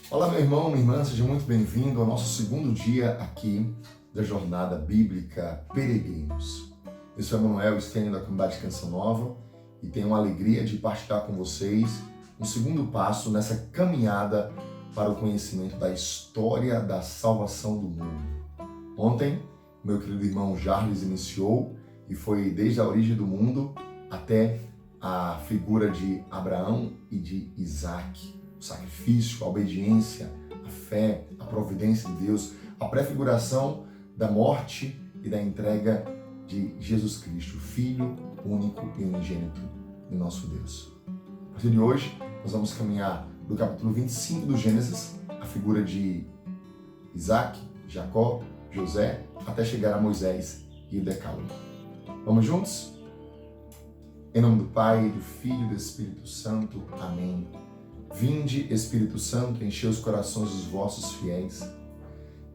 Olá, meu irmão, minha irmã, seja muito bem-vindo ao nosso segundo dia aqui da Jornada Bíblica Peregrinos. Eu sou Emanuel Estênio da comunidade Canção Nova e tenho a alegria de partilhar com vocês um segundo passo nessa caminhada para o conhecimento da história da salvação do mundo. Ontem, meu querido irmão Jarles iniciou e foi desde a origem do mundo até a figura de Abraão e de Isaac. O sacrifício, a obediência, a fé, a providência de Deus, a prefiguração da morte e da entrega de Jesus Cristo, Filho único e unigênito de nosso Deus. A partir de hoje, nós vamos caminhar do capítulo 25 do Gênesis, a figura de Isaac, Jacó, José, até chegar a Moisés e o Decálogo. Vamos juntos? Em nome do Pai, do Filho e do Espírito Santo. Amém. Vinde, Espírito Santo, enchei os corações dos vossos fiéis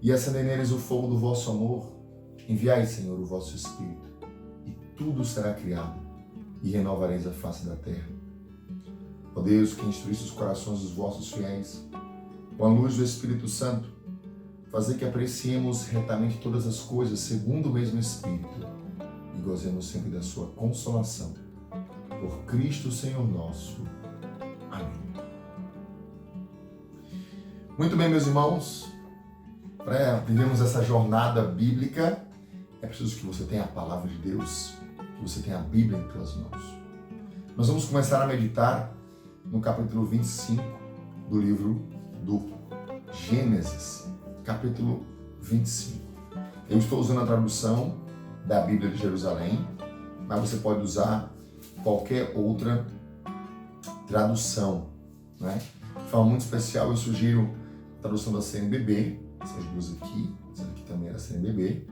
e acendei neles o fogo do vosso amor. Enviai, Senhor, o vosso Espírito, e tudo será criado, e renovareis a face da terra. Ó Deus, que instruísse os corações dos vossos fiéis, com a luz do Espírito Santo, fazer que apreciemos retamente todas as coisas segundo o mesmo Espírito e gozemos sempre da sua consolação. Por Cristo, Senhor nosso. Amém. Muito bem, meus irmãos, para vivermos essa jornada bíblica, é preciso que você tenha a palavra de Deus, que você tenha a Bíblia em suas mãos. Nós vamos começar a meditar no capítulo 25 do livro do Gênesis, capítulo 25. Eu estou usando a tradução da Bíblia de Jerusalém, mas você pode usar qualquer outra tradução, né? De forma muito especial, eu sugiro a tradução da CNBB, essas duas aqui, essa aqui também é a CNBB,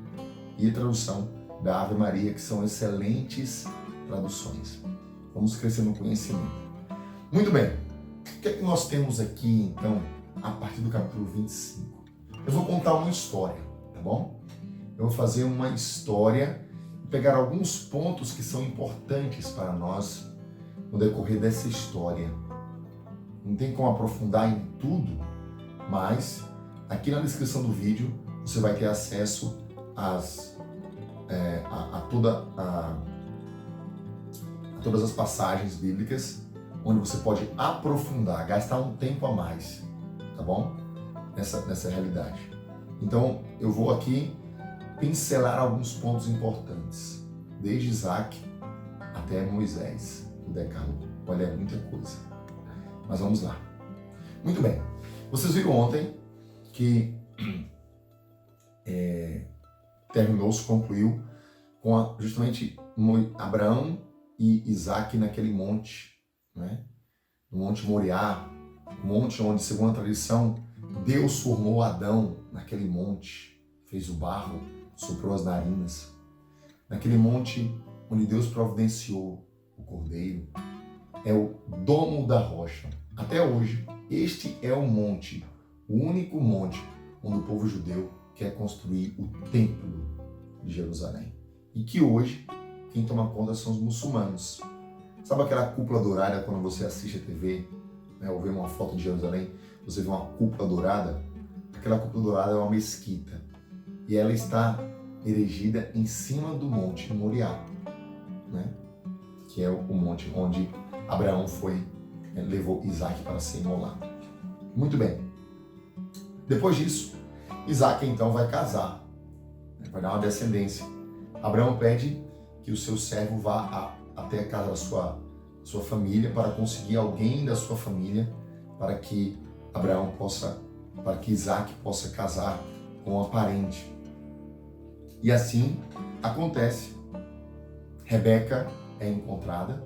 e a tradução da Ave Maria, que são excelentes traduções. Vamos crescer no conhecimento. Muito bem, o que é que nós temos aqui, então, a partir do capítulo 25? Eu vou contar uma história, tá bom? Eu vou fazer uma história e pegar alguns pontos que são importantes para nós no decorrer dessa história. Não tem como aprofundar em tudo, mas aqui na descrição do vídeo você vai ter acesso a todas as passagens bíblicas, onde você pode aprofundar, gastar um tempo a mais, tá bom? Nessa realidade. Então, eu vou aqui pincelar alguns pontos importantes, desde Isaac até Moisés, o Decálogo. Olha, é muita coisa. Mas vamos lá. Muito bem. Vocês viram ontem que concluiu com justamente Abraão e Isaac naquele monte, né? No Monte Moriá, o monte onde, segundo a tradição, Deus formou Adão naquele monte, fez o barro, soprou as narinas. Naquele monte onde Deus providenciou o cordeiro, é o domo da rocha. Até hoje, este é o monte, o único monte onde o povo judeu quer construir o templo de Jerusalém. E que hoje, quem toma conta são os muçulmanos. Sabe aquela cúpula dourada quando você assiste a TV, né, ou vê uma foto de Jerusalém, você vê uma cúpula dourada? Aquela cúpula dourada é uma mesquita. E ela está erigida em cima do Monte Moriá, né? Que é o monte onde Abraão levou Isaac para ser imolado. Muito bem. Depois disso, Isaac então vai casar, né? Vai dar uma descendência. Abraão pede que o seu servo vá até a casa da sua família para conseguir alguém da sua família para que Isaac possa casar com a parente. E assim acontece. Rebeca é encontrada,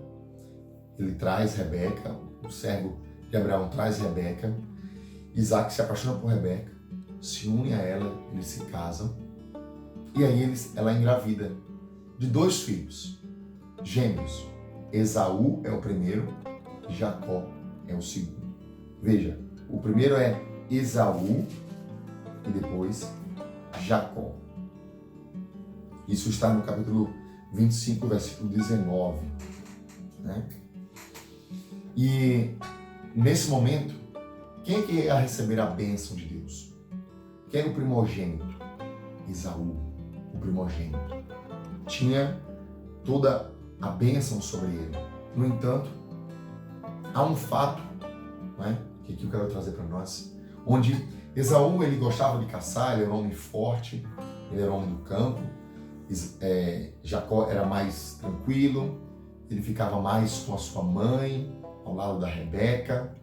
ele traz Rebeca, o servo de Abraão traz Rebeca, Isaac se apaixona por Rebeca, se une a ela, eles se casam, e aí ela engravida de 2 filhos, gêmeos. Esaú é o primeiro, Jacó é o segundo. Veja, o primeiro é Esaú e depois Jacó. Isso está no capítulo 25, versículo 19. Né? E nesse momento, Quem é que ia receber a bênção de Deus? Quem era o primogênito? Esaú, o primogênito. Tinha toda a bênção sobre ele. No entanto, há um fato, né, que aqui eu quero trazer para nós, onde Esaú, ele gostava de caçar, ele era um homem forte, ele era um homem do campo. Jacó era mais tranquilo, ele ficava mais com a sua mãe, ao lado da Rebeca,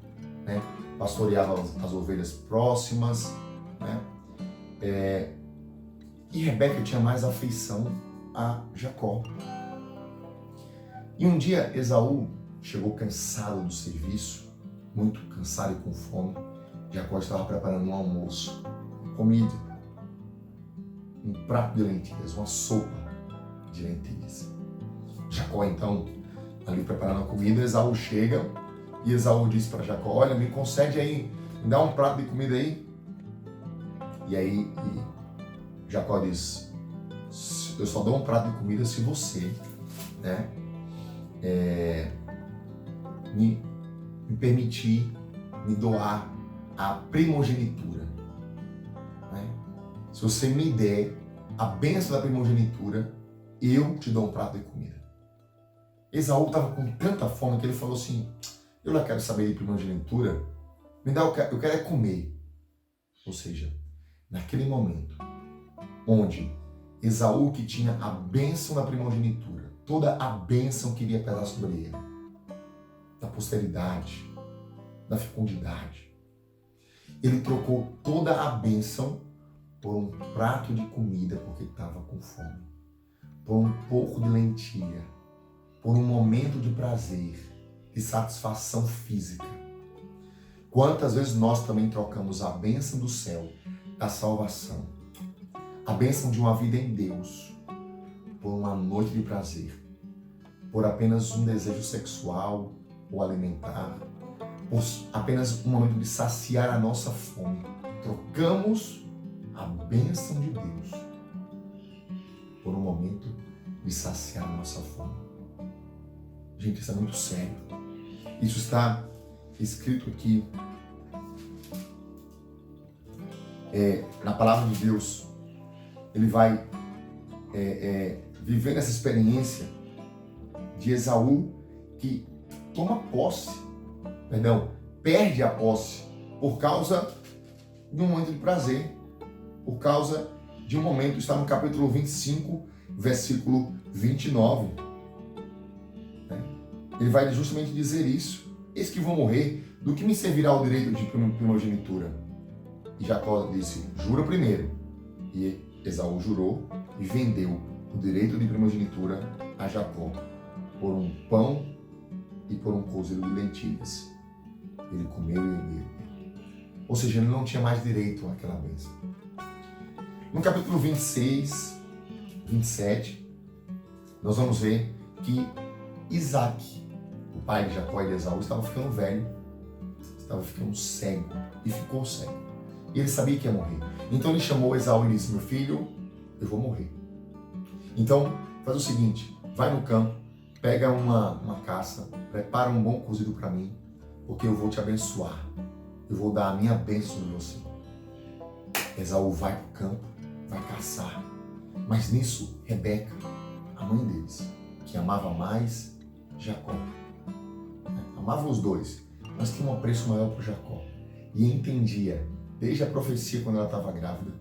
né, pastoreava as ovelhas próximas, né, e Rebeca tinha mais afeição a Jacó. E um dia Esaú chegou cansado do serviço, muito cansado e com fome. Jacó estava preparando um almoço, comida, um prato de lentilhas, uma sopa de lentilhas. Jacó então, ali preparando a comida, Esaú chega e Esaú diz para Jacó: olha, me concede aí, me dá um prato de comida aí. E aí Jacó diz: eu só dou um prato de comida se você, né, me permitir me doar a primogenitura, né? Se você me der a bênção da primogenitura, eu te dou um prato de comida. Esaú estava com tanta fome que ele falou assim: eu não quero saber de primogenitura, me dá, eu quero é comer. Ou seja, naquele momento onde Esaú, que tinha a bênção da primogenitura, toda a bênção que iria pesar sobre ele, da posteridade, da fecundidade, ele trocou toda a bênção por um prato de comida porque estava com fome, por um pouco de lentilha, por um momento de prazer, de satisfação física. Quantas vezes nós também trocamos a bênção do céu, da salvação, a bênção de uma vida em Deus, por uma noite de prazer, por apenas um desejo sexual ou alimentar, por apenas um momento de saciar a nossa fome. Trocamos a bênção de Deus por um momento de saciar a nossa fome. Gente, isso é muito sério. Isso está escrito aqui na palavra de Deus. Ele vai vivendo essa experiência de Esaú, que perde a posse por causa de um momento de prazer, por causa de um momento, está no capítulo 25, versículo 29. Ele vai justamente dizer isso: eis que vou morrer, do que me servirá o direito de primogenitura? E Jacó disse: jura primeiro. E Esaú jurou e vendeu o direito de primogenitura a Jacó por um pão e por um cozido de lentilhas. Ele comeu e bebeu. Ou seja, ele não tinha mais direito àquela bênção. No capítulo 26, 27, nós vamos ver que Isaac, o pai de Jacó e de Esaú, estava ficando velho, estava ficando cego e ficou cego. E ele sabia que ia morrer. Então ele chamou Esaú e disse: meu filho, eu vou morrer. Então faz o seguinte, vai no campo, pega uma caça, prepara um bom cozido para mim, porque eu vou te abençoar. Eu vou dar a minha bênção sobre você. Esaú vai para o campo, vai caçar. Mas nisso, Rebeca, a mãe deles, que amava mais Jacó, amava os dois, mas tinha um apreço maior por Jacó. E entendia, desde a profecia quando ela estava grávida,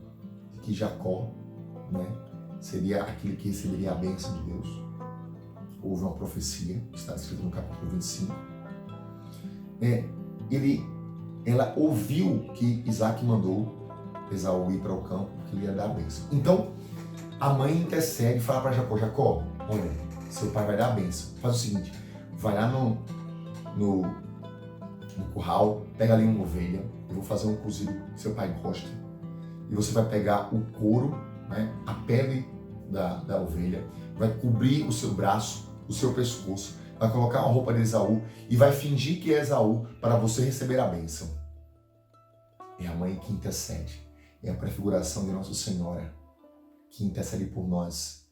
que Jacó, seria aquele que receberia a bênção de Deus. Houve uma profecia, está escrito no capítulo 25. Ela ouviu que Isaac mandou Esaú ir para o campo, porque ele ia dar a bênção. Então, a mãe intercede e fala para Jacó: Jacó, olha, seu pai vai dar a bênção. Faz o seguinte, vai lá no curral, pega ali uma ovelha, eu vou fazer um cozido que seu pai gosta, e você vai pegar o couro, a pele da ovelha, vai cobrir o seu braço, o seu pescoço, vai colocar uma roupa de Esaú e vai fingir que é Esaú para você receber a bênção. É a mãe que intercede, é a prefiguração de Nossa Senhora que intercede por nós,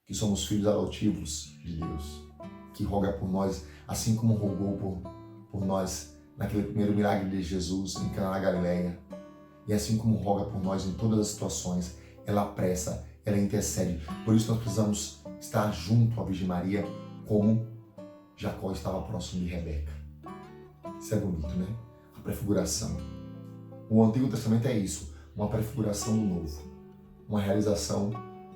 que somos filhos adotivos de Deus, que roga por nós, assim como rogou por nós naquele primeiro milagre de Jesus em Caná da Galileia. E assim como roga por nós em todas as situações, ela apressa, ela intercede. Por isso nós precisamos estar junto à Virgem Maria, como Jacó estava próximo de Rebeca. Isso é bonito, né? A prefiguração. O Antigo Testamento é isso, uma prefiguração do Novo, uma realização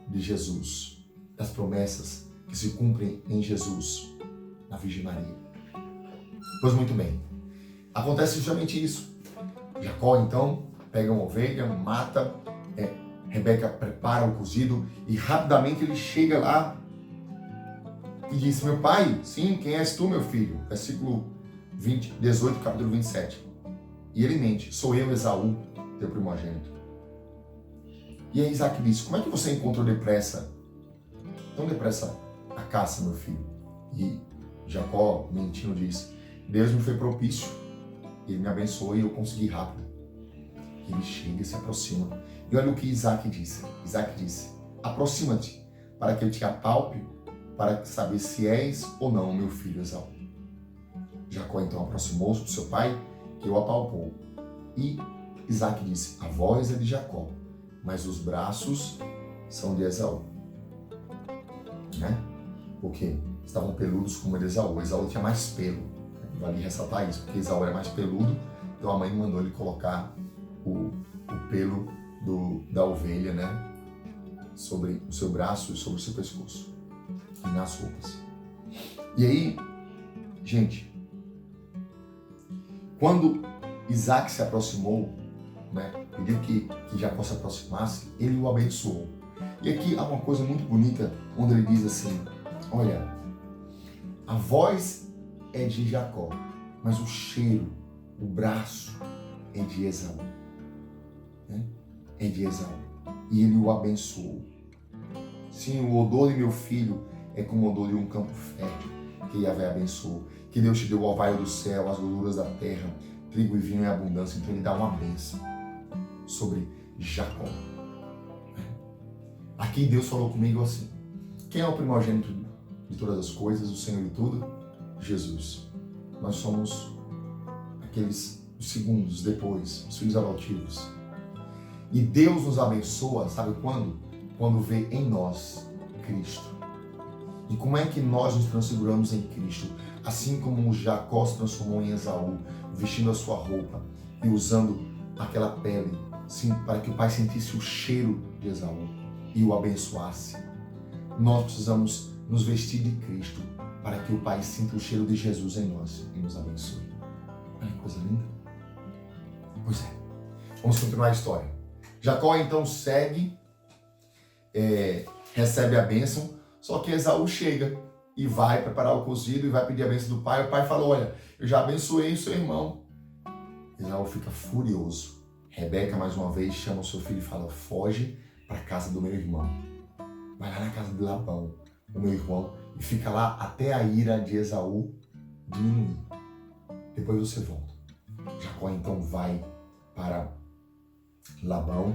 de Jesus, das promessas que se cumprem em Jesus, na Virgem Maria. Pois muito bem, acontece justamente isso. Jacó então pega uma ovelha, mata, Rebeca prepara o cozido e rapidamente ele chega lá e diz: meu pai, sim, quem és tu, meu filho? Versículo 18, capítulo 27. E ele mente: sou eu, Esaú, teu primogênito. E aí Isaac diz: como é que você encontrou tão depressa a caça, meu filho? E Jacó, mentindo, diz: Deus me foi propício, ele me abençoou e eu consegui rápido. Ele chega e se aproxima. E olha o que Isaac disse. Isaac disse: aproxima-te, para que eu te apalpe, para saber se és ou não meu filho Esaú. Jacó então aproximou-se do seu pai, que o apalpou. E Isaac disse: a voz é de Jacó, mas os braços são de Esaú. Né? Porque estavam peludos como o de Esaú. Esaú tinha mais pelo. Vale ressaltar isso, porque Esaú era mais peludo, então a mãe mandou ele colocar o pelo da ovelha, né, sobre o seu braço e sobre o seu pescoço e nas roupas. E aí, gente, quando Isaac se aproximou, né, pediu que Jacó se aproximasse, ele o abençoou. E aqui há uma coisa muito bonita, onde ele diz assim: olha, a voz é de Jacó, mas o cheiro, o braço é de Esaú. Né? É de Esaú. E ele o abençoou. Sim, o odor de meu filho é como o odor de um campo fértil, que Yahvé abençoou. Que Deus te deu o orvalho do céu, as gorduras da terra, trigo e vinho em abundância. Então ele dá uma bênção sobre Jacó. Aqui Deus falou comigo assim: quem é o primogênito de todas as coisas, o Senhor de tudo? Jesus. Nós somos aqueles segundos depois, os filhos adotivos. E Deus nos abençoa, sabe quando? Quando vê em nós Cristo. E como é que nós nos transfiguramos em Cristo? Assim como Jacó se transformou em Esaú, vestindo a sua roupa e usando aquela pele, sim, para que o Pai sentisse o cheiro de Esaú e o abençoasse. Nós precisamos nos vestir de Cristo para que o Pai sinta o cheiro de Jesus em nós e nos abençoe. Olha que coisa linda. Pois é. Vamos continuar a história. Jacó então segue, recebe a bênção, só que Esaú chega e vai preparar o cozido e vai pedir a bênção do pai. O pai fala: olha, eu já abençoei o seu irmão. Esaú fica furioso. Rebeca mais uma vez chama o seu filho e fala: foge para a casa do meu irmão. Vai lá na casa de Labão, o meu irmão, e fica lá até a ira de Esaú diminuir. Depois você volta. Jacó então vai para Labão,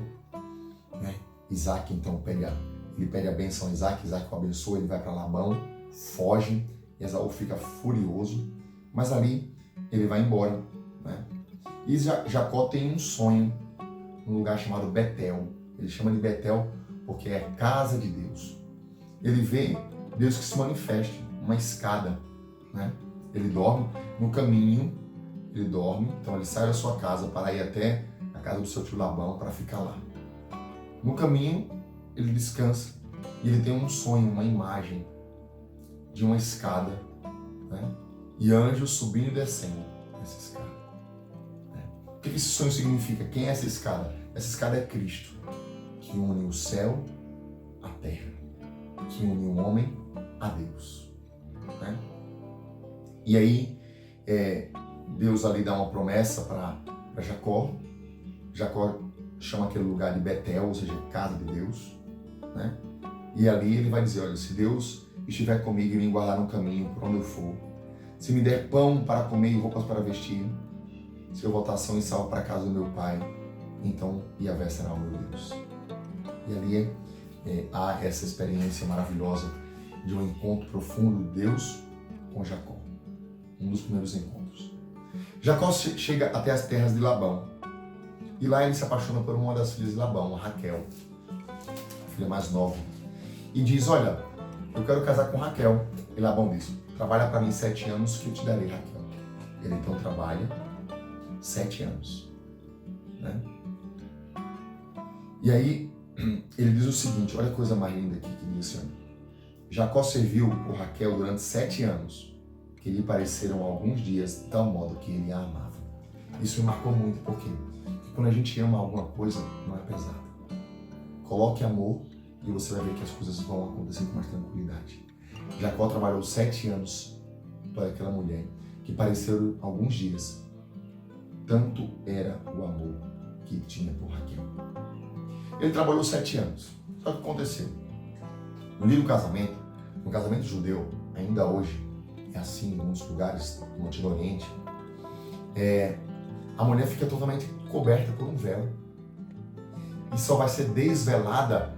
né? Isaac então pede a bênção a Isaac, Isaac o abençoa, ele vai para Labão, foge, Esaú fica furioso, mas ali ele vai embora, né? E Jacó tem um sonho num lugar chamado Betel. Ele chama de Betel porque é a casa de Deus. Ele vê Deus que se manifesta, uma escada, né? Ele dorme no caminho, então ele sai da sua casa para ir até a casa do seu tio Labão para ficar lá. No caminho, ele descansa e ele tem um sonho, uma imagem de uma escada, né? E anjos subindo e descendo essa escada. Né? O que esse sonho significa? Quem é essa escada? Essa escada é Cristo, que une o céu à terra, que une o homem a Deus. Né? E aí, Deus ali dá uma promessa para Jacó. Jacó chama aquele lugar de Betel, ou seja, casa de Deus, né? E ali ele vai dizer: olha, se Deus estiver comigo e me guardar no caminho por onde eu for, se me der pão para comer e roupas para vestir, se eu voltar são e salvo para a casa do meu pai, então Yahvé será o meu Deus. E ali há essa experiência maravilhosa de um encontro profundo de Deus com Jacó, um dos primeiros encontros. Jacó chega até as terras de Labão. E lá ele se apaixona por uma das filhas de Labão, a Raquel, a filha mais nova. E diz, olha, eu quero casar com Raquel. E Labão diz, trabalha para mim 7 anos que eu te darei Raquel. Ele então trabalha 7 anos. Né? E aí ele diz o seguinte, olha a coisa mais linda aqui que diz assim, Jacó serviu por Raquel durante 7 anos, que lhe pareceram alguns dias de tal modo que ele a amava. Isso me marcou muito, porque quando a gente ama alguma coisa, não é pesado. Coloque amor e você vai ver que as coisas vão acontecer com mais tranquilidade. Jacó trabalhou 7 anos para aquela mulher, que pareceram alguns dias. Tanto era o amor que tinha por Raquel. Ele trabalhou 7 anos. Só que aconteceu. No livro do casamento, no casamento judeu, ainda hoje, é assim em muitos lugares no Antigo Oriente, a mulher fica totalmente coberta por um véu. E só vai ser desvelada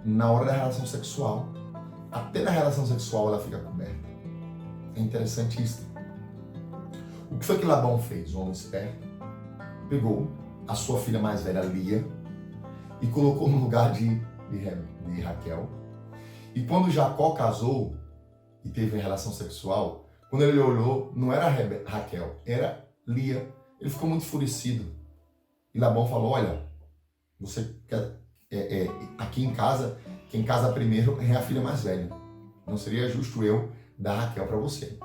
na hora da relação sexual. Até na relação sexual ela fica coberta. É interessante isso. O que foi que Labão fez? Um homem esperto pegou a sua filha mais velha, Lia, e colocou no lugar de Raquel. E quando Jacó casou e teve a relação sexual, quando ele olhou, não era Raquel, era Lia. Ele ficou muito enfurecido. E Labão falou, olha, você quer, aqui em casa, quem casa primeiro é a filha mais velha. Não seria justo eu dar Raquel para você.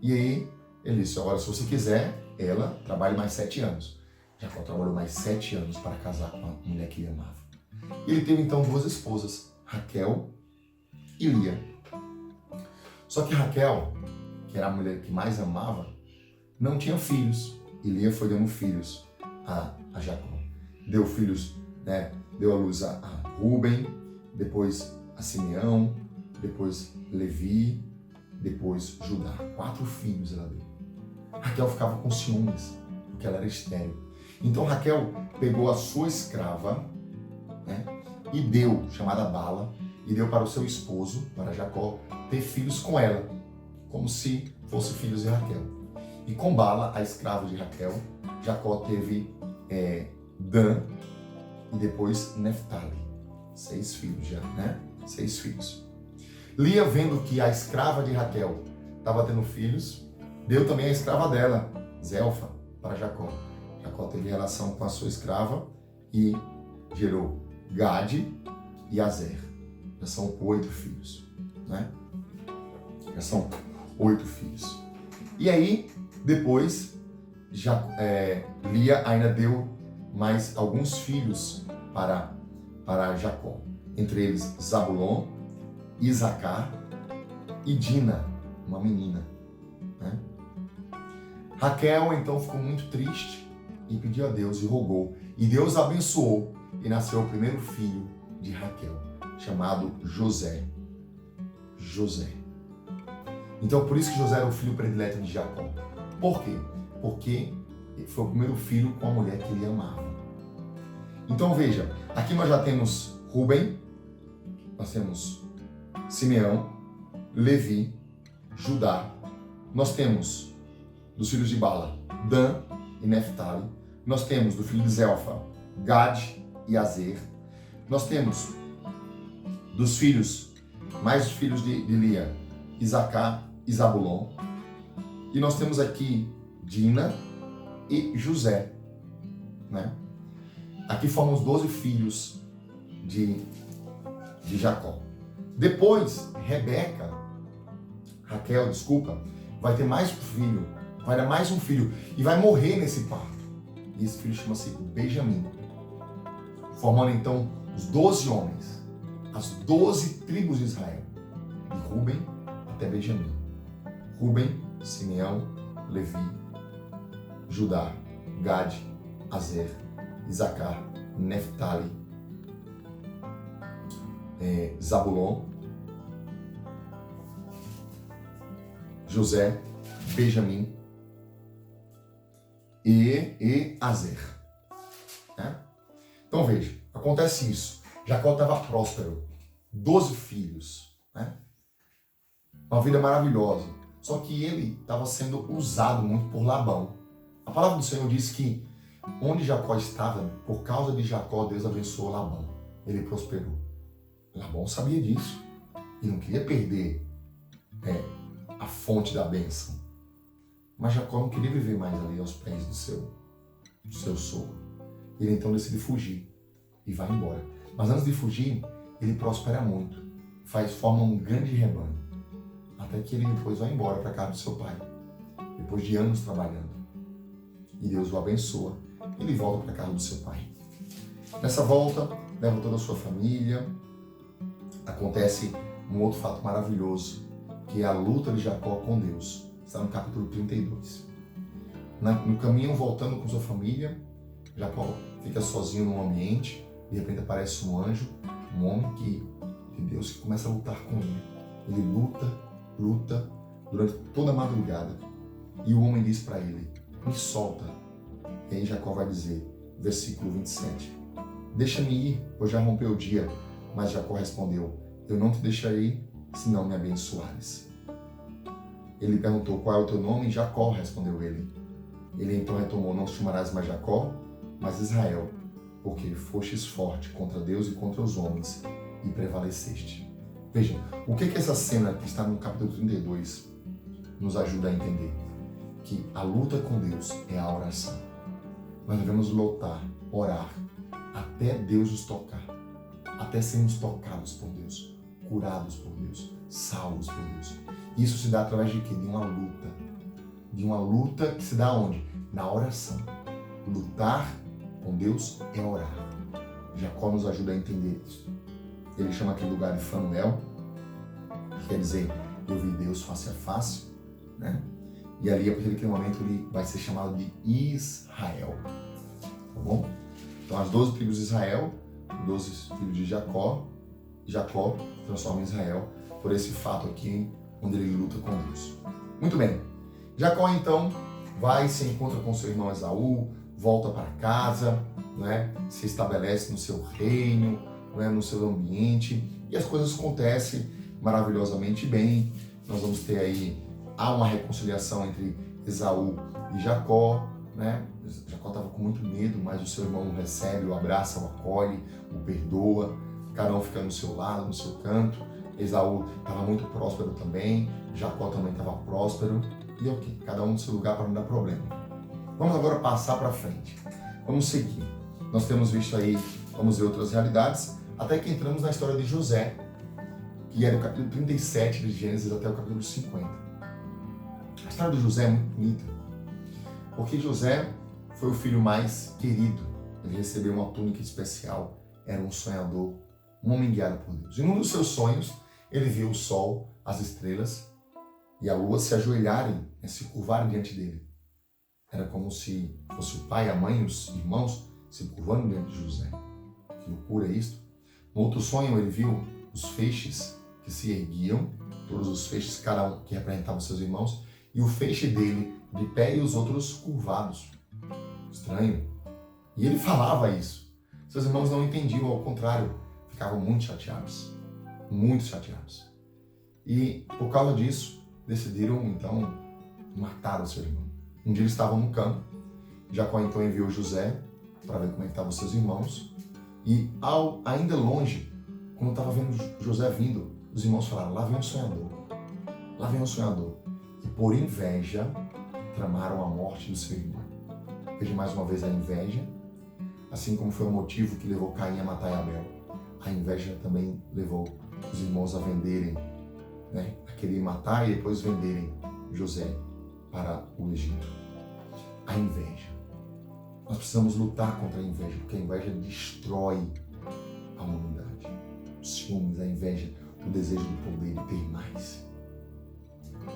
E aí ele disse, agora se você quiser, ela trabalhe mais 7 anos. Jacó trabalhou mais 7 anos para casar com a mulher que ele amava. Ele teve então 2 esposas, Raquel e Lia. Só que Raquel, que era a mulher que mais amava, não tinha filhos. E Lia foi dando filhos a Jacó. Deu filhos, né? Deu à luz a Rúben, depois a Simeão, depois Levi, depois Judá. 4 filhos ela deu. Raquel ficava com ciúmes, porque ela era estéril. Então Raquel pegou a sua escrava, né, e deu, chamada Bala, e deu para o seu esposo, para Jacó, ter filhos com ela, como se fossem filhos de Raquel. E com Bala, a escrava de Raquel, Jacó teve Dan e depois Neftali. 6 filhos já, né? 6 filhos. Lia, vendo que a escrava de Raquel estava tendo filhos, deu também a escrava dela, Zelfa, para Jacó. Jacó teve relação com a sua escrava e gerou Gade e Azer. Já são 8 filhos, né? Já são 8 filhos. E aí, depois, Lia ainda deu mais alguns filhos para Jacó. Entre eles, Zabulon, Isacar e Dina, uma menina, né? Raquel, então, ficou muito triste e pediu a Deus e rogou. E Deus abençoou e nasceu o primeiro filho de Raquel, chamado José. José. Então, por isso que José era o filho predileto de Jacó. Por quê? Porque foi o primeiro filho com a mulher que ele amava. Então, veja, aqui nós já temos Rúben, nós temos Simeão, Levi, Judá. Nós temos dos filhos de Bala, Dan e Neftali. Nós temos do filho de Zelfa, Gade e Azer. Nós temos dos filhos, mais os filhos de Lia, Isacar e Zabulon. E nós temos aqui Dina e José, né? Aqui formam os 12 filhos de Jacó. Depois, Raquel, vai ter mais um filho, vai dar mais um filho e vai morrer nesse parto. E esse filho chama-se Benjamim, formando então os 12 homens, as 12 tribos de Israel, de Rúben até Benjamim. Rúben, Simeão, Levi, Judá, Gade, Azer, Isacar, Neftali, Zabulon, José, Benjamim e Azer. Né? Então veja, acontece isso. Jacó estava próspero, 12 filhos, né? Uma vida maravilhosa. Só que ele estava sendo usado muito por Labão. A palavra do Senhor diz que onde Jacó estava, por causa de Jacó, Deus abençoou Labão. Ele prosperou. Labão sabia disso e não queria perder a fonte da bênção. Mas Jacó não queria viver mais ali aos pés do seu sogro. Ele então decide fugir e vai embora. Mas antes de fugir, ele prospera muito, forma um grande rebanho, até que ele depois vai embora para a casa do seu pai, depois de anos trabalhando. E Deus o abençoa. Ele volta para a casa do seu pai. Nessa volta, leva toda a sua família. Acontece um outro fato maravilhoso, que é a luta de Jacó com Deus. Está no capítulo 32. No caminho, voltando com sua família, Jacó fica sozinho num ambiente. De repente aparece um anjo, um homem de Deus, que começa a lutar com ele. Ele luta durante toda a madrugada. E o homem diz para ele: me solta. E aí Jacó vai dizer, versículo 27, deixa-me ir, pois já rompeu o dia. Mas Jacó respondeu: eu não te deixarei, se não me abençoares. Ele perguntou: qual é o teu nome? E Jacó, respondeu ele. Ele então retomou: não te chamarás mais Jacó, mas Israel, porque fostes forte contra Deus e contra os homens, e prevaleceste. Vejam, o que essa cena que está no capítulo 32 nos ajuda a entender? Que a luta com Deus é a oração. Nós devemos lutar, orar, até Deus nos tocar, até sermos tocados por Deus, curados por Deus, salvos por Deus. Isso se dá através de quê? De uma luta que se dá onde? Na oração. Lutar com Deus é orar. Jacó nos ajuda a entender isso. Ele chama aquele lugar de Fanuel, que quer dizer, eu vi Deus face a face, né? E ali, a partir daquele momento, ele vai ser chamado de Israel. Tá bom? Então, as 12 tribos de Israel, 12 filhos de Jacó transforma em Israel por esse fato aqui, onde ele luta com Deus. Muito bem. Jacó, então, vai se encontra com seu irmão Esaú, volta para casa, né? Se estabelece no seu reino, né? No seu ambiente, e as coisas acontecem maravilhosamente bem. Nós vamos ter aí, há uma reconciliação entre Esaú e Jacó, né? Jacó estava com muito medo, mas o seu irmão o recebe, o abraça, o acolhe, o perdoa, cada um fica no seu lado, no seu canto. Esaú estava muito próspero também, Jacó também estava próspero, e ok, cada um no seu lugar para não dar problema. Vamos agora passar para frente, vamos seguir. Nós temos visto aí, vamos ver outras realidades, até que entramos na história de José, que é do capítulo 37 de Gênesis até o capítulo 50. A história de José é muito bonita, porque José foi o filho mais querido, ele recebeu uma túnica especial, era um sonhador, um homem guiado por Deus. E num dos seus sonhos, ele viu o sol, as estrelas e a lua se ajoelharem, se curvarem diante dele. Era como se fosse o pai, a mãe e os irmãos se curvando diante de José. Que loucura é isto? No outro sonho, ele viu os feixes que se erguiam, todos os feixes, cada um que representava seus irmãos, e o feixe dele de pé e os outros curvados. Estranho. E ele falava isso. Seus irmãos não entendiam, ao contrário, ficavam muito chateados. Muito chateados. E, por causa disso, decidiram, então, matar o seu irmão. Um dia eles estavam no campo, Jacó então enviou José para ver como é que estavam seus irmãos, e ainda longe, quando estava vendo José vindo, os irmãos falaram: lá vem um sonhador, lá vem um sonhador. E por inveja, tramaram a morte do seu irmão. Veja mais uma vez a inveja, assim como foi o motivo que levou Caim a matar Abel. A inveja também levou os irmãos a venderem, né, a querer matar e depois venderem José para o Egito. A inveja. Nós precisamos lutar contra a inveja, porque a inveja destrói a humanidade. Os ciúmes, a inveja, o desejo de poder, de ter mais.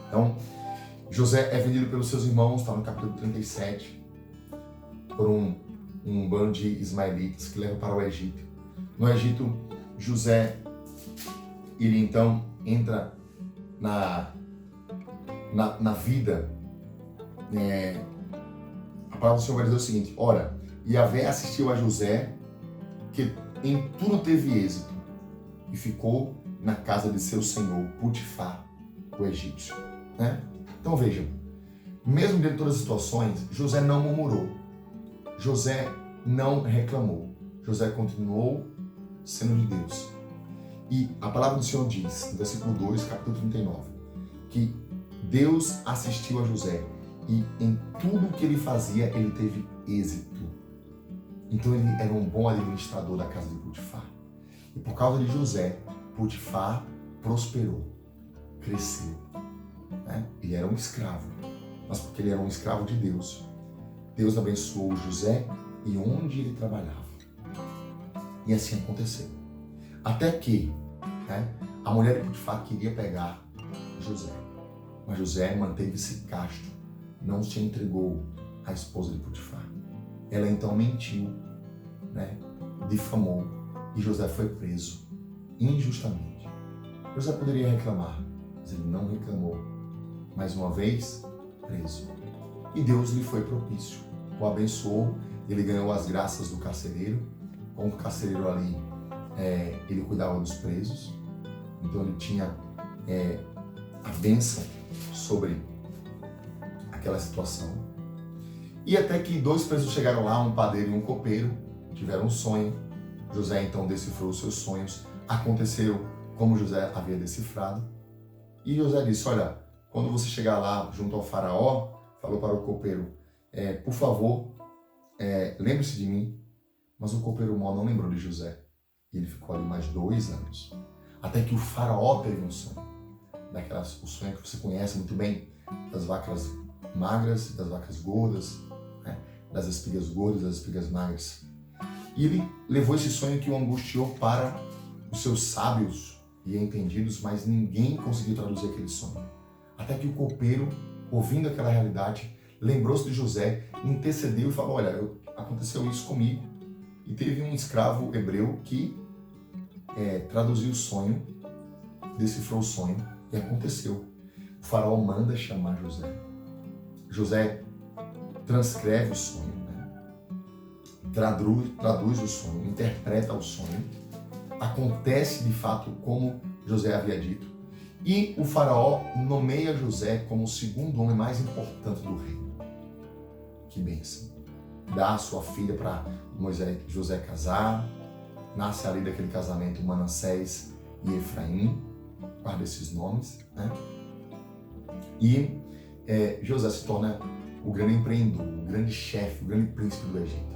Então, José é vendido pelos seus irmãos, está no capítulo 37, por um bando de ismaelitas que leva para o Egito. No Egito, José, ele então entra na vida. A palavra do Senhor vai dizer o seguinte: ora, Yahvé assistiu a José, que em tudo teve êxito, e ficou na casa de seu senhor, Putifar, o egípcio. Né? Então veja, mesmo dentro de todas as situações, José não murmurou, José não reclamou, José continuou sendo de Deus. E a palavra do Senhor diz, no versículo 2, capítulo 39, que Deus assistiu a José e em tudo que ele fazia, ele teve êxito. Então ele era um bom administrador da casa de Potifar. E por causa de José, Potifar prosperou, cresceu. Né? Ele era um escravo, mas porque ele era um escravo de Deus, Deus abençoou José e onde ele trabalhava. E assim aconteceu. Até que a mulher de Potifar queria pegar José. Mas José manteve-se casto, não se entregou à esposa de Potifar. Ela então mentiu, difamou, e José foi preso injustamente. José poderia reclamar, mas ele não reclamou. Mais uma vez, preso. E Deus lhe foi propício, o abençoou, ele ganhou as graças do carcereiro. Como o carcereiro ali, ele cuidava dos presos, então ele tinha a bênção sobre aquela situação. E até que dois presos chegaram lá, um padeiro e um copeiro, tiveram um sonho. José então decifrou os seus sonhos, aconteceu como José havia decifrado. E José disse, olha, quando você chegar lá junto ao faraó, falou para o copeiro, por favor, lembre-se de mim. Mas o copeiro mau não lembrou de José. E ele ficou ali mais 2 anos. Até que o faraó teve um sonho. O sonho que você conhece muito bem, das vacas magras e das vacas gordas, das espigas gordas e das espigas magras. E ele levou esse sonho que o angustiou para os seus sábios e entendidos, mas ninguém conseguiu traduzir aquele sonho. Até que o copeiro, ouvindo aquela realidade, lembrou-se de José, intercedeu e falou, olha, aconteceu isso comigo. E teve um escravo hebreu que traduziu o sonho, decifrou o sonho, e aconteceu. O faraó manda chamar José. José transcreve o sonho, traduz o sonho, interpreta o sonho. Acontece de fato como José havia dito. E o faraó nomeia José como o segundo homem mais importante do reino. Que bênção. Dá a sua filha para José casar, nasce ali daquele casamento Manassés e Efraim, guarda esses nomes, E José se torna o grande empreendedor, o grande chefe, o grande príncipe do Egito.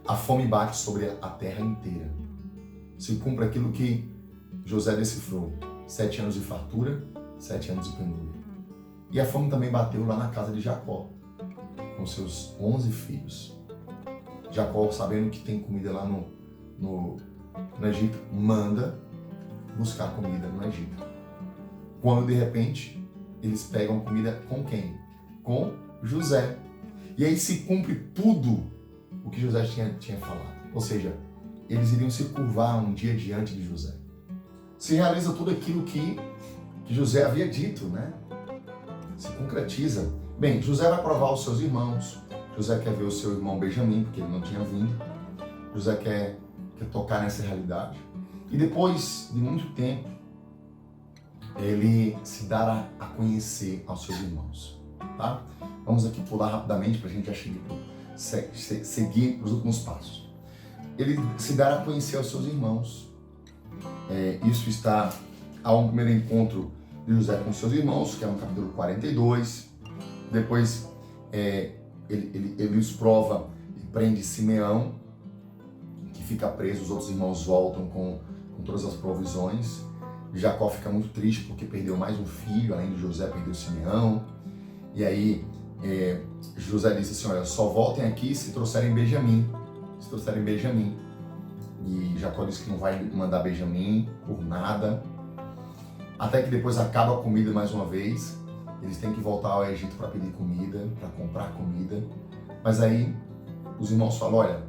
A fome bate sobre a terra inteira. Se cumpre aquilo que José decifrou, 7 anos de fartura, 7 anos de penúria. E a fome também bateu lá na casa de Jacó, com seus 11 filhos. Jacó, sabendo que tem comida lá no Egito, manda buscar comida no Egito. Quando de repente eles pegam comida com quem? Com José. E aí se cumpre tudo o que José tinha falado. Ou seja, eles iriam se curvar um dia diante de José. Se realiza tudo aquilo que José havia dito, Se concretiza. Bem, José vai provar os seus irmãos. José quer ver o seu irmão Benjamim, porque ele não tinha vindo. José quer tocar nessa realidade. E depois de muito tempo, ele se dará a conhecer aos seus irmãos. Tá? Vamos aqui pular rapidamente para a gente já seguir os últimos passos. Ele se dará a conhecer aos seus irmãos. Isso está a um primeiro encontro de José com seus irmãos, que é no capítulo 42. Depois ele os prova e prende Simeão, que fica preso. Os outros irmãos voltam com todas as provisões. Jacó fica muito triste porque perdeu mais um filho, além de José, perdeu Simeão. E aí José disse assim, olha, só voltem aqui se trouxerem Benjamim. Se trouxerem Benjamim. E Jacó disse que não vai mandar Benjamim por nada. Até que depois acaba a comida mais uma vez. Eles têm que voltar ao Egito para pedir comida, para comprar comida. Mas aí os irmãos falam, olha,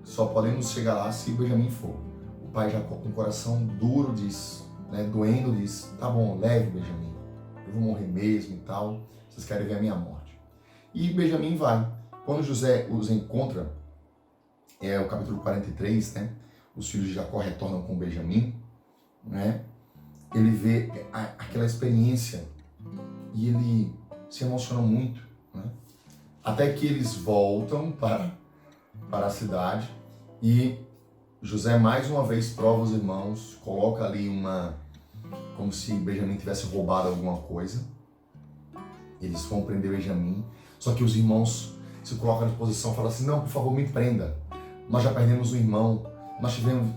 só podemos chegar lá se o Benjamim for. O pai Jacó, com o coração duro, diz, doendo, diz, tá bom, leve Benjamim. Eu vou morrer mesmo e tal. Vocês querem ver a minha morte. E Benjamim vai. Quando José os encontra, o capítulo 43, os filhos de Jacó retornam com Benjamim, ele vê aquela experiência e ele se emociona muito, né? Até que eles voltam para a cidade e José mais uma vez prova os irmãos, coloca ali como se Benjamim tivesse roubado alguma coisa. Eles vão prender Benjamim, só que os irmãos se colocam à disposição e falam assim: não, por favor, me prenda. Nós já perdemos um irmão,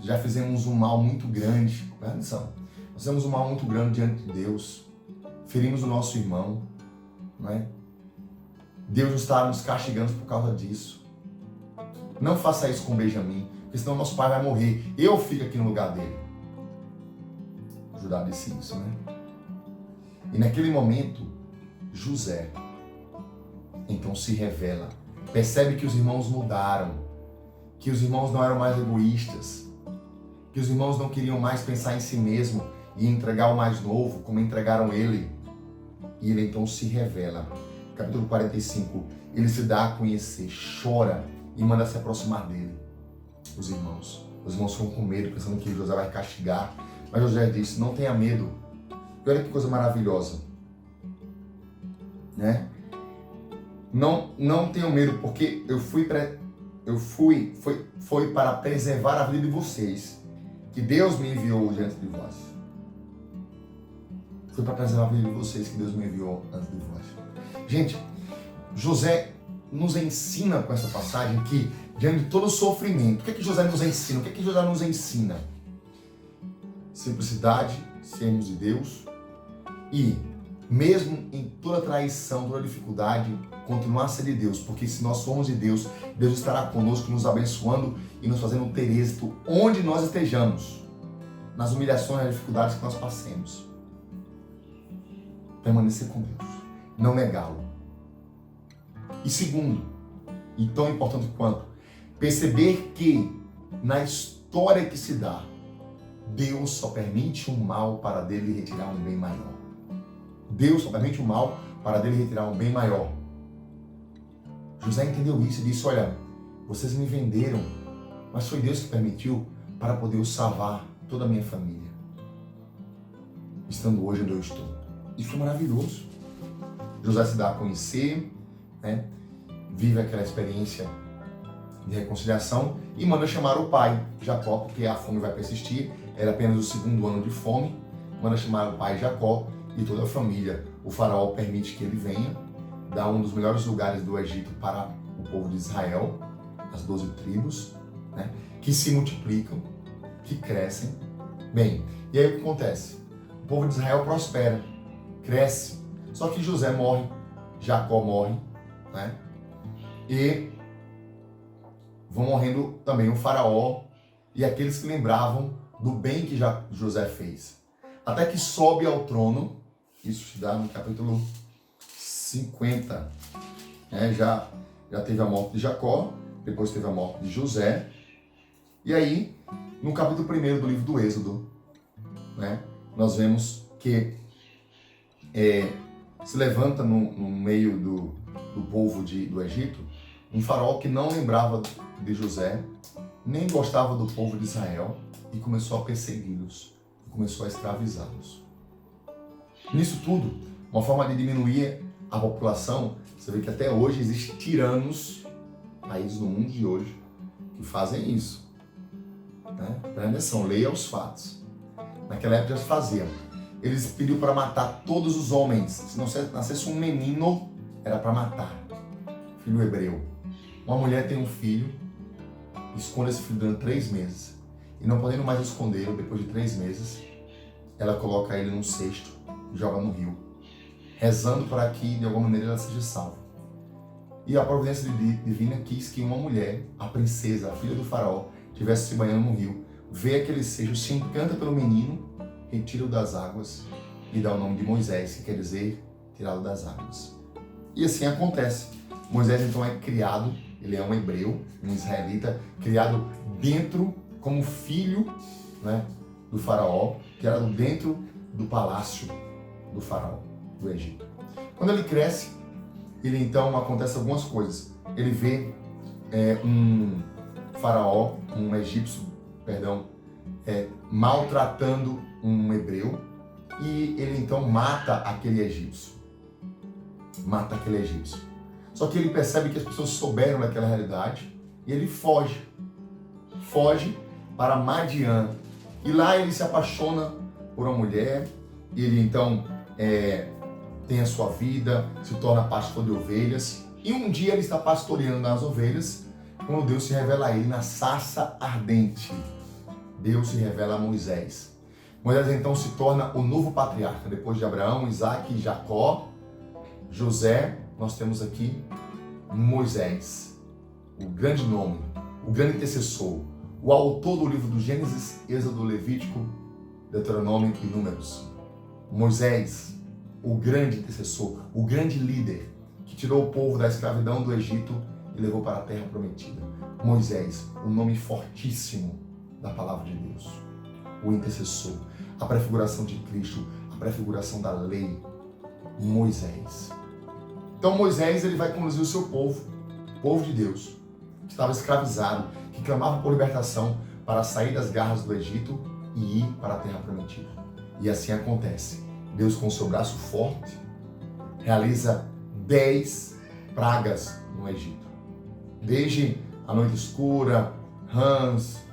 já fizemos um mal muito grande. Presta atenção. Nós fizemos um mal muito grande diante de Deus. Ferimos o nosso irmão. Não é? Deus está nos castigando por causa disso. Não faça isso com Benjamim, porque senão nosso pai vai morrer. Eu fico aqui no lugar dele. Judá disse isso, né? E naquele momento, José então se revela. Percebe que os irmãos mudaram, que os irmãos não eram mais egoístas, que os irmãos não queriam mais pensar em si mesmo e entregar o mais novo, como entregaram ele. E ele então se revela. Capítulo 45, ele se dá a conhecer, chora e manda se aproximar dele. Os irmãos ficam com medo, pensando que José vai castigar. Mas José disse: não tenha medo. E olha que coisa maravilhosa, né? Não tenham medo, porque foi para preservar a vida de vocês que Deus me enviou diante de vós. Foi para preservar a vida de vocês que Deus me enviou antes de vós. Gente, José nos ensina com essa passagem que, diante de todo o sofrimento, o que é que José nos ensina? O que é que José nos ensina? Simplicidade, sermos de Deus e, mesmo em toda traição, toda dificuldade, continuar a ser de Deus, porque se nós somos de Deus, Deus estará conosco, nos abençoando e nos fazendo ter êxito onde nós estejamos, nas humilhações e nas dificuldades que nós passemos. Permanecer com Deus, não negá-lo. E segundo, e tão importante quanto, perceber que na história que se dá, Deus só permite um mal para dele retirar um bem maior. Deus só permite um mal para dele retirar um bem maior. José entendeu isso e disse: olha, vocês me venderam, mas foi Deus que permitiu para poder eu salvar toda a minha família, estando hoje onde eu estou. Isso foi maravilhoso. José se dá a conhecer, né? Vive aquela experiência de reconciliação e manda chamar o pai, Jacó, porque a fome vai persistir. Era apenas o segundo ano de fome. Manda chamar o pai Jacó e toda a família. O faraó permite que ele venha, dá um dos melhores lugares do Egito para o povo de Israel, as 12 tribos, né, que se multiplicam, que crescem. Bem, e aí o que acontece? O povo de Israel prospera, cresce, só que José morre, Jacó morre, né, e vão morrendo também o faraó e aqueles que lembravam do bem que José fez. Até que sobe ao trono, isso se dá no capítulo 50. Né? Já teve a morte de Jacó, depois teve a morte de José. E aí, no capítulo 1 do livro do Êxodo, né, nós vemos que se levanta no meio do povo do Egito um faraó que não lembrava de José, nem gostava do povo de Israel, e começou a persegui-los, começou a escravizá-los. Nisso tudo, uma forma de diminuir a população, você vê que até hoje existem tiranos, países no mundo de hoje, que fazem isso. Né? Presta atenção, leia os fatos. Naquela época já se faziam. Eles pediram para matar todos os homens. Se não nascesse um menino, era para matar. Filho hebreu. Uma mulher tem um filho, esconde esse filho durante 3 meses. E não podendo mais escondê-lo, depois de 3 meses, ela coloca ele num cesto e joga no rio, rezando para que, de alguma maneira, ela seja salva. E a providência divina quis que uma mulher, a princesa, a filha do faraó, estivesse se banhando no rio, vê aquele cesto, se encanta pelo menino, retira-o das águas e dá o nome de Moisés, que quer dizer tirá-lo das águas. E assim acontece. Moisés então é criado, ele é um hebreu, um israelita, criado dentro, como filho, né, do faraó, criado dentro do palácio do faraó, do Egito. Quando ele cresce, ele então acontece algumas coisas. Ele vê um faraó, um egípcio, maltratando um hebreu, e ele então mata aquele egípcio. Só que ele percebe que as pessoas souberam daquela realidade e ele foge para Madian. E lá ele se apaixona por uma mulher, e ele então tem a sua vida, se torna pastor de ovelhas. E um dia ele está pastoreando as ovelhas, quando Deus se revela a ele na sarça ardente. Deus se revela a Moisés. Moisés então se torna o novo patriarca. Depois de Abraão, Isaac, Jacó, José, nós temos aqui Moisés, o grande nome, o grande intercessor, o autor do livro do Gênesis, Êxodo, Levítico, Deuteronômio e Números. Moisés, o grande intercessor, o grande líder que tirou o povo da escravidão do Egito e levou para a terra prometida. Moisés, o nome fortíssimo da palavra de Deus, o intercessor, a prefiguração de Cristo, a prefiguração da lei. Moisés. Então Moisés, ele vai conduzir o seu povo, o povo de Deus, que estava escravizado, que clamava por libertação para sair das garras do Egito e ir para a terra prometida. E assim acontece. Deus, com o seu braço forte, realiza 10 pragas no Egito. Desde a noite escura, rãs,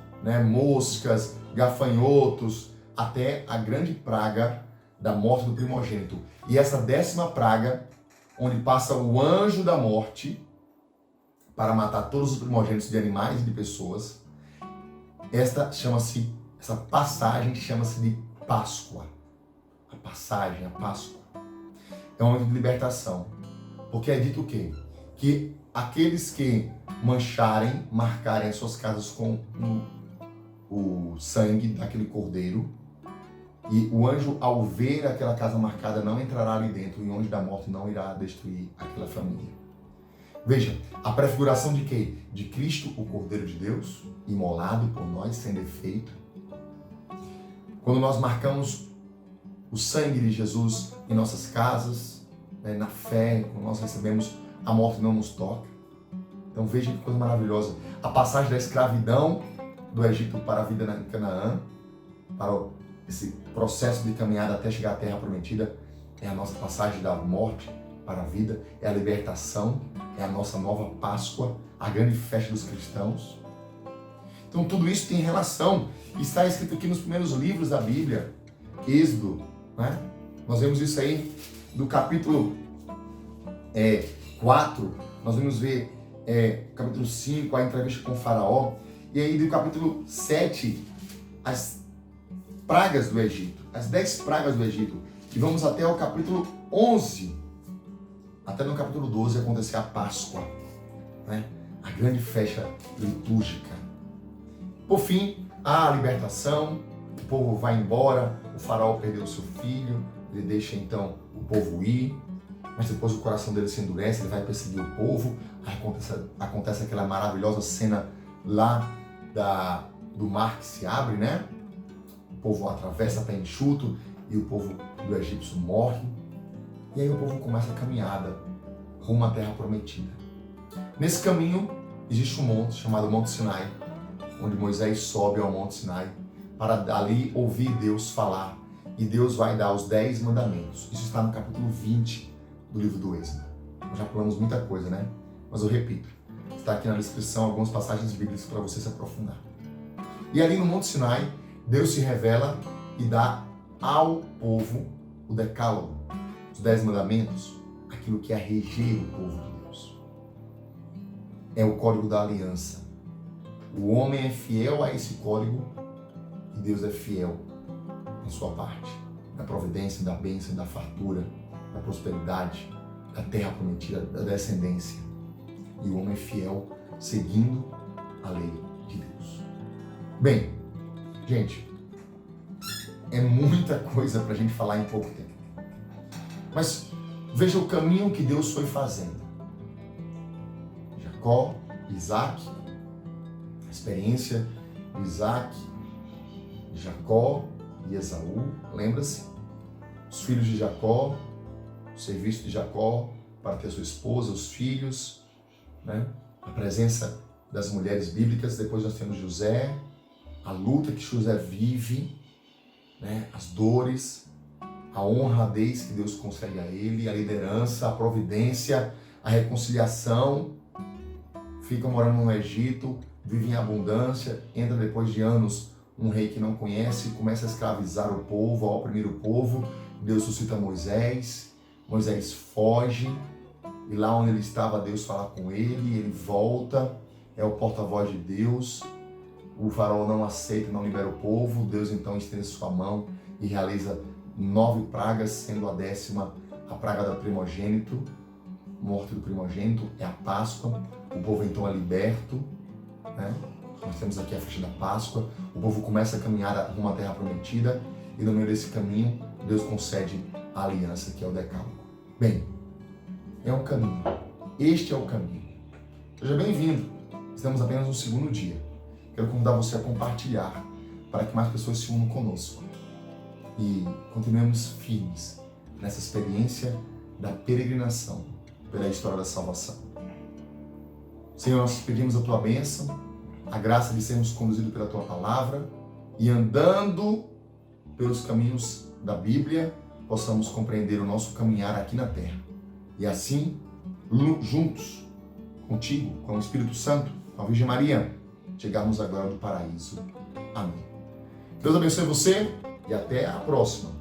moscas, gafanhotos, até a grande praga da morte do primogênito. E essa 10ª praga, onde passa o anjo da morte para matar todos os primogênitos de animais e de pessoas, essa passagem chama-se de Páscoa. A passagem, a Páscoa, é um momento de libertação. Porque é dito o quê? Que aqueles que marcarem as suas casas com o sangue daquele cordeiro, e o anjo, ao ver aquela casa marcada, não entrará ali dentro, e o anjo da morte não irá destruir aquela família. Veja, a prefiguração de quê? De Cristo, o Cordeiro de Deus, imolado por nós, sem defeito. Quando nós marcamos o sangue de Jesus em nossas casas, na fé, quando nós recebemos, a morte não nos toca. Então veja que coisa maravilhosa. A passagem da escravidão do Egito para a vida em Canaã, para esse processo de caminhada até chegar à terra prometida, é a nossa passagem da morte para a vida, é a libertação, é a nossa nova Páscoa, a grande festa dos cristãos. Então tudo isso tem relação, está escrito aqui nos primeiros livros da Bíblia, Êxodo, Nós vemos isso aí do capítulo 4, nós vamos ver capítulo 5, a entrevista com o faraó, e aí do capítulo 7, as pragas do Egito, as 10 pragas do Egito, e vamos até o capítulo 11, até no capítulo 12 acontecer a Páscoa, a grande festa litúrgica. Por fim, há a libertação, o povo vai embora, o faraó perdeu o seu filho, ele deixa então o povo ir, mas depois o coração dele se endurece, ele vai perseguir o povo, aí acontece aquela maravilhosa cena lá do mar que se abre, O povo atravessa a pé enxuto e o povo do egípcio morre. E aí o povo começa a caminhada rumo à terra prometida. Nesse caminho existe um monte chamado Monte Sinai, onde Moisés sobe ao Monte Sinai para dali ouvir Deus falar. E Deus vai dar os 10 mandamentos. Isso está no capítulo 20 do livro do Êxodo. Nós já falamos muita coisa, Mas eu repito, está aqui na descrição algumas passagens bíblicas para você se aprofundar. E ali no Monte Sinai, Deus se revela e dá ao povo o decálogo, os 10 mandamentos, aquilo que é reger o povo de Deus. É o código da aliança. O homem é fiel a esse código e Deus é fiel em sua parte, da providência, da bênção, da fartura, da prosperidade, da terra prometida, da descendência. E o homem é fiel seguindo a lei de Deus. Bem, gente, é muita coisa para a gente falar em pouco tempo. Mas veja o caminho que Deus foi fazendo. Jacó, Isaac, a experiência de Isaac, Jacó e Esaú, lembra-se? Os filhos de Jacó, o serviço de Jacó para ter sua esposa, os filhos, a presença das mulheres bíblicas. Depois nós temos José, a luta que José vive, as dores, a honradez que Deus concede a ele, a liderança, a providência, a reconciliação. Fica morando no Egito, vive em abundância, entra depois de anos um rei que não conhece, começa a escravizar o povo, a oprimir o povo. Deus suscita Moisés, Moisés foge, e lá onde ele estava, Deus fala com ele, ele volta, é o porta-voz de Deus. O faraó não aceita, não libera o povo. Deus então estende sua mão e realiza 9 pragas, sendo a 10ª a praga do primogênito, morte do primogênito, é a Páscoa. O povo então é liberto, né? Nós temos aqui a festa da Páscoa. O povo começa a caminhar rumo à terra prometida e no meio desse caminho Deus concede a aliança, que é o decálogo. Bem, é um caminho. Este é o caminho. Seja bem-vindo. Estamos apenas no segundo dia. Quero convidar você a compartilhar para que mais pessoas se unam conosco e continuemos firmes nessa experiência da peregrinação pela história da salvação. Senhor, nós pedimos a Tua bênção, a graça de sermos conduzidos pela Tua palavra e andando pelos caminhos da Bíblia, possamos compreender o nosso caminhar aqui na terra. E assim, juntos, contigo, com o Espírito Santo, com a Virgem Maria, chegarmos à glória do paraíso. Amém. Deus abençoe você e até a próxima.